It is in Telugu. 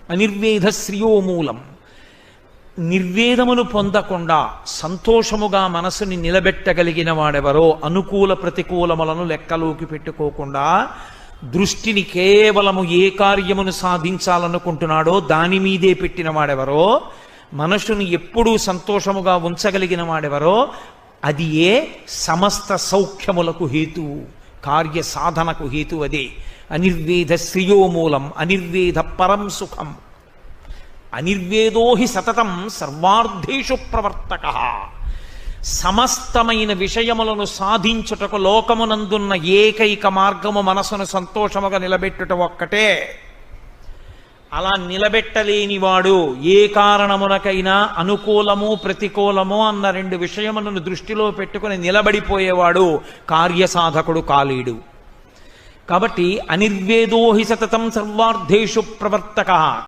అనిర్వేద శ్రియోమూలం. నిర్వేదమును పొందకుండా సంతోషముగా మనసుని నిలబెట్టగలిగిన వాడెవరో, అనుకూల ప్రతికూలములను లెక్కలోకి పెట్టుకోకుండా దృష్టిని కేవలము ఏ కార్యమును సాధించాలనుకుంటున్నాడో దాని మీదే పెట్టిన వాడెవరో, మనసుని ఎప్పుడూ సంతోషముగా ఉంచగలిగిన వాడెవరో, అది ఏ సమస్త సౌఖ్యములకు హేతువు, కార్య సాధనకు హేతు అదే. అనిర్వేద శ్రియోమూలం, అనిర్వేద పరం సుఖం. అనిర్వేదో హి సతతం సర్వార్థేషు ప్రవర్తక. సమస్తమైన విషయములను సాధించుటకు లోకమునందున్న ఏకైక మార్గము మనసును సంతోషముగా నిలబెట్టుట ఒక్కటే. అలా నిలబెట్టలేనివాడు ఏ కారణమునకైనా అనుకూలము ప్రతికూలము అన్న రెండు విషయములను దృష్టిలో పెట్టుకుని నిలబడిపోయేవాడు కార్యసాధకుడు కాలేడు. కాబట్టి అనిర్వేదో హి సతతం సర్వార్థేషు ప్రవర్తక.